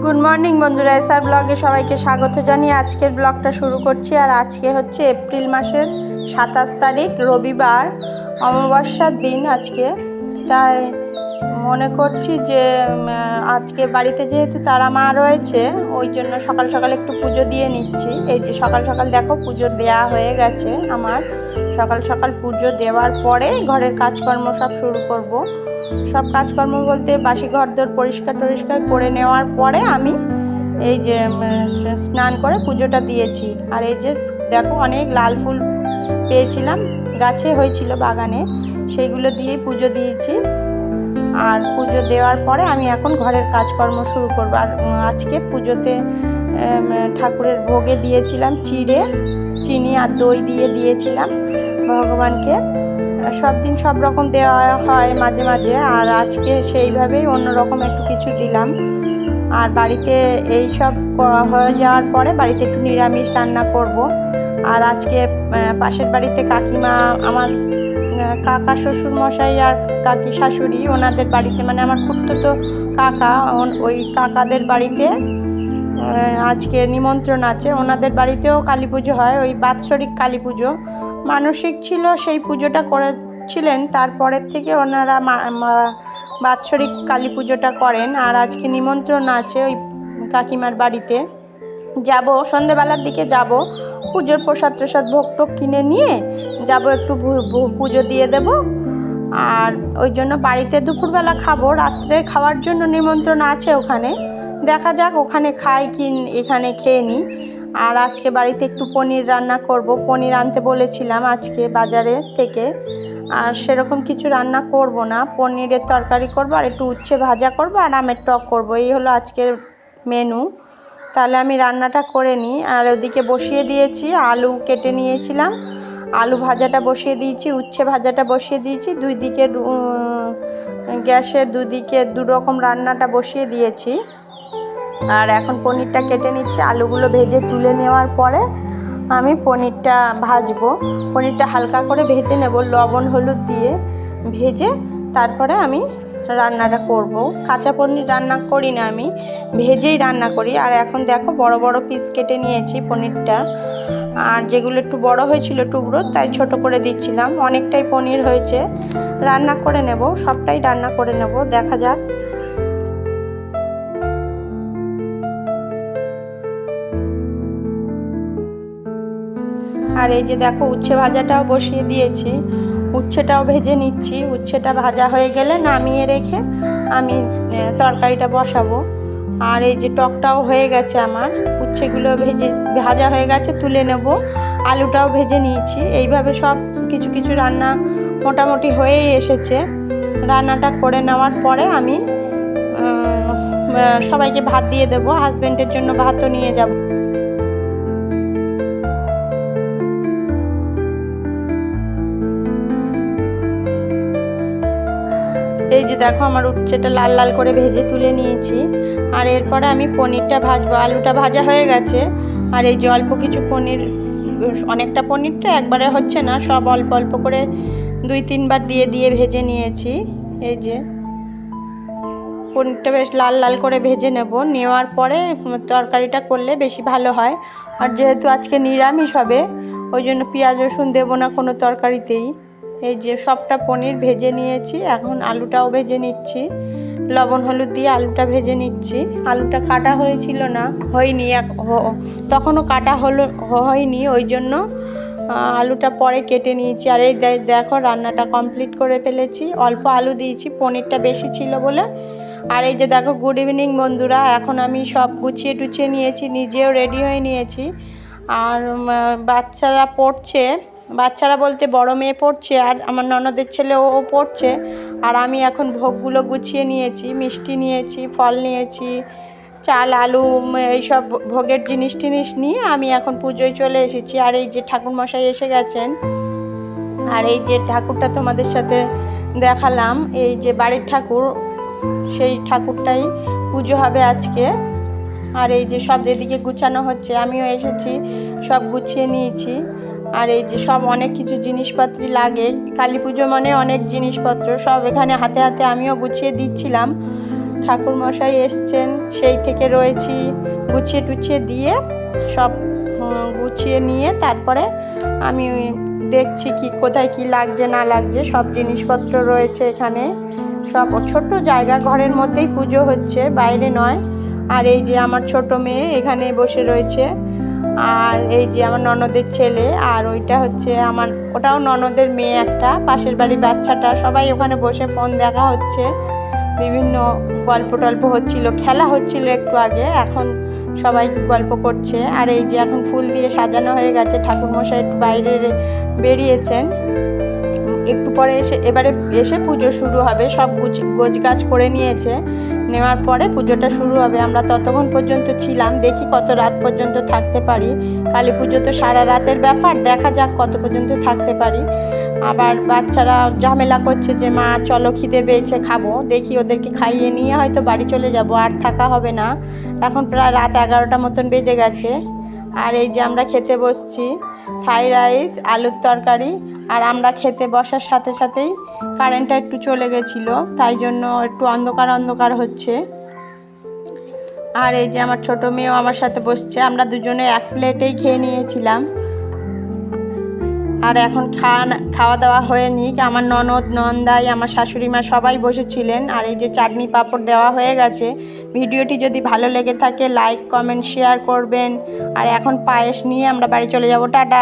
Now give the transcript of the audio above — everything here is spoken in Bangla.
গুড মর্নিং বন্ধুরা, এসআর ব্লগে সবাইকে স্বাগত জানিয়ে আজকের ব্লগটা শুরু করছি। আর আজকে হচ্ছে এপ্রিল মাসের 27 তারিখ, রবিবার, অমাবস্যার দিন আজকে। তাই মনে করছি যে আজকে বাড়িতে যেহেতু তারা মা রয়েছে, ওই জন্য সকাল সকাল একটু পুজো দিয়ে নিচ্ছি। এই যে সকাল সকাল দেখো পুজো দেওয়া হয়ে গেছে আমার। সকাল সকাল পুজো দেওয়ার পরে ঘরের কাজকর্ম সব শুরু করব। সব কাজকর্ম বলতে বাসি ঘরদোর পরিষ্কার করে নেওয়ার পরে আমি এই যে স্নান করে পুজোটা দিয়েছি। আর এই যে দেখো অনেক লাল ফুল পেয়েছিলাম, গাছে হয়েছিল বাগানে, সেইগুলো দিয়ে পুজো দিয়েছি। আর পুজো দেওয়ার পরে আমি এখন ঘরের কাজকর্ম শুরু করবো। আর আজকে পুজোতে ঠাকুরের ভোগে দিয়েছিলাম চিড়ে, চিনি আর দই দিয়ে দিয়েছিলাম ভগবানকে। সব দিন সব রকম দেওয়া হয় মাঝে মাঝে, আর আজকে সেইভাবেই অন্যরকম একটু কিছু দিলাম। আর বাড়িতে এই সব হয়ে যাওয়ার পরে বাড়িতে একটু নিরামিষ রান্না করব। আর আজকে পাশের বাড়িতে কাকিমা, আমার কাকা শ্বশুর মশাই আর কাকি শাশুড়ি, ওনাদের বাড়িতে মানে আমার খুড়তুতো কাকা, ওই কাকাদের বাড়িতে আজকে নিমন্ত্রণ আছে। ওনাদের বাড়িতেও কালী পুজো হয়, ওই বাৎসরিক কালী পুজো মানসিক ছিল, সেই পুজোটা করেছিলেন। তারপরের থেকে ওনারা বাৎসরিক কালী পুজোটা করেন। আর আজকে নিমন্ত্রণ আছে ওই কাকিমার বাড়িতে, যাব সন্ধেবেলার দিকে যাব। পুজোর প্রসাদ ভোগ টোগ কিনে নিয়ে যাব, একটু পুজো দিয়ে দেব। আর ওই জন্য বাড়িতে দুপুরবেলা খাবো, রাত্রে খাওয়ার জন্য নিমন্ত্রণ আছে ওখানে। দেখা যাক ওখানে খাই কি এখানে খেয়ে নিই। আর আজকে বাড়িতে একটু পনির রান্না করব। পনির আনতে বলেছিলাম আজকে বাজারে থেকে। আর সেরকম কিছু রান্না করব না, পনিরের তরকারি করব আর একটু উচ্ছে ভাজা করব আর আমের টক করব। এই হলো আজকের মেনু। তাহলে আমি রান্নাটা করে নিই। আর ওদিকে বসিয়ে দিয়েছি, আলু কেটে নিয়েছিলাম, আলু ভাজাটা বসিয়ে দিয়েছি, উচ্ছে ভাজাটা বসিয়ে দিয়েছি। দুই দিকে গ্যাসের দুদিকে দুরকম রান্নাটা বসিয়ে দিয়েছি। আর এখন পনিরটা কেটে নিচ্ছি। আলুগুলো ভেজে তুলে নেওয়ার পরে আমি পনিরটা ভাজবো। পনিরটা হালকা করে ভেজে নেব লবণ হলুদ দিয়ে ভেজে, তারপরে আমি রান্নাটা করব। কাঁচা পনির রান্না করি না, আমি ভেজেই রান্না করি। আর এখন দেখো বড় বড় পিস কেটে নিয়েছি পনিরটা, আর যেগুলো একটু বড় হয়েছিল টুকরো, তাই ছোট করে দিচ্ছিলাম। অনেকটাই পনির হয়েছে, রান্না করে নেব, সবটাই রান্না করে নেব, দেখা যাক। আর এই যে দেখো উচ্ছে ভাজাটাও বসিয়ে দিয়েছি, উচ্ছেটাও ভেজে নিচ্ছি। উচ্ছেটা ভাজা হয়ে গেলে নামিয়ে রেখে আমি তরকারিটা বসাবো। আর এই যে টকটাও হয়ে গেছে আমার, উচ্ছেগুলো ভাজা হয়ে গেছে, তুলে নেব। আলুটাও ভেজে নিয়েছি। এইভাবে সব কিছু কিছু রান্না মোটামুটি হয়েই এসেছে। রান্নাটা করে নেওয়ার পরে আমি সবাইকে ভাত দিয়ে দেবো। হাজব্যান্ডের জন্য ভাতও নিয়ে যাব। এই যে দেখো আমার উচ্ছেটা লাল লাল করে ভেজে তুলে নিয়েছি। আর এরপরে আমি পনিরটা ভাজবো। আলুটা ভাজা হয়ে গেছে। আর এই যে অল্প কিছু পনির, অনেকটা পনির তো একবারে হচ্ছে না, সব অল্প অল্প করে 2-3 বার দিয়ে ভেজে নিয়েছি। এই যে পনিরটা বেশ লাল লাল করে ভেজে নেওয়ার পরে তরকারিটা করলে বেশি ভালো হয়। আর যেহেতু আজকে নিরামিষ হবে, ওই জন্য পেঁয়াজ রসুন দেবো না কোনো তরকারিতেই। এই যে সবটা পনির ভেজে নিয়েছি, এখন আলুটাও ভেজে নিচ্ছি। লবণ হলুদ দিয়ে আলুটা ভেজে নিচ্ছি। আলুটা কাটা হয়েছিল না, হয়নি, তখনও কাটা হয়নি, ওই জন্য আলুটা পরে কেটে নিয়েছি। আর এই দেখো রান্নাটা কমপ্লিট করে ফেলেছি। অল্প আলু দিয়েছি, পনিরটা বেশি ছিল বলে। আর এই যে দেখো গুড ইভিনিং বন্ধুরা, এখন আমি সব গুছিয়ে টুছিয়ে নিয়েছি, নিজেও রেডি হয়ে নিয়েছি। আর বাচ্চারা পড়ছে, বাচ্চারা বলতে বড় মেয়ে পড়ছে, আর আমার ননদের ছেলে ও পড়ছে। আর আমি এখন ভোগগুলো গুছিয়ে নিয়েছি, মিষ্টি নিয়েছি, ফল নিয়েছি, চাল আলু, এইসব ভোগের জিনিস টিনিস নিয়ে আমি এখন পুজোয় চলে এসেছি। আর এই যে ঠাকুরমশাই এসে গেছেন। আর এই যে ঠাকুরটা তোমাদের সাথে দেখালাম, এই যে বাড়ির ঠাকুর, সেই ঠাকুরটাই পুজো হবে আজকে। আর এই যে সব এদিকে গুছানো হচ্ছে, আমিও এসেছি, সব গুছিয়ে নিয়েছি। আর এই যে সব অনেক কিছু জিনিসপত্র লাগে, কালী পুজো মানে অনেক জিনিসপত্র সব এখানে হাতে হাতে আমিও গুছিয়ে দিচ্ছিলাম। ঠাকুরমশাই এসছেন, সেই থেকে রয়েছি। গুছিয়ে টুছিয়ে দিয়ে সব গুছিয়ে নিয়ে তারপরে আমি দেখছি কি কোথায় কি লাগছে না লাগছে। সব জিনিসপত্র রয়েছে এখানে, সব ছোট্ট জায়গা, ঘরের মধ্যেই পুজো হচ্ছে, বাইরে নয়। আর এই যে আমার ছোট মেয়ে এখানে বসে রয়েছে, আর এই যে আমার ননদের ছেলে, আর ওইটা হচ্ছে ওটাও ননদের মেয়ে একটা, পাশের বাড়ির বাচ্চাটা। সবাই ওখানে বসে ফোন দেখা হচ্ছে, বিভিন্ন গল্প টল্প হচ্ছিল, খেলা হচ্ছিল একটু আগে, এখন সবাই গল্প করছে। আর এই যে এখন ফুল দিয়ে সাজানো হয়ে গেছে, ঠাকুরমশাই একটু বাইরে বেরিয়েছেন, একটু পরে এবারে এসে পুজো শুরু হবে। সব গোছগাছ করে নিয়েছে, নেওয়ার পরে পুজোটা শুরু হবে। আমরা ততক্ষণ পর্যন্ত ছিলাম, দেখি কত রাত পর্যন্ত থাকতে পারি। কালী পুজো তো সারা রাতের ব্যাপার, দেখা যাক কত পর্যন্ত থাকতে পারি। আবার বাচ্চারা ঝামেলা করছে যে মা চলো খিদে পেয়েছে খাবো, দেখি ওদেরকে খাইয়ে নিয়ে হয়তো বাড়ি চলে যাব, আর থাকা হবে না। এখন প্রায় রাত 11টা মতন বেজে গেছে। আর এই যে আমরা খেতে বসছি, ফ্রাইড রাইস, আলুর তরকারি। আর আমরা খেতে বসার সাথে সাথেই কারেন্টটা একটু চলে গেছিলো, তাই জন্য একটু অন্ধকার অন্ধকার হচ্ছে। আর এই যে আমার ছোটো মেয়েও আমার সাথে বসছে, আমরা দুজনে এক প্লেটেই খেয়ে নিয়েছিলাম। আর এখন খাওয়া দাওয়া হয়নি, আমার ননদ, নন্দাই, আমার শাশুড়ি মা সবাই বসেছিলেন। আর এই যে চাটনি পাঁপড় দেওয়া হয়ে গেছে। ভিডিওটি যদি ভালো লেগে থাকে লাইক কমেন্ট শেয়ার করবেন। আর এখন পায়েস নিয়ে আমরা বাড়ি চলে যাব, টাটা।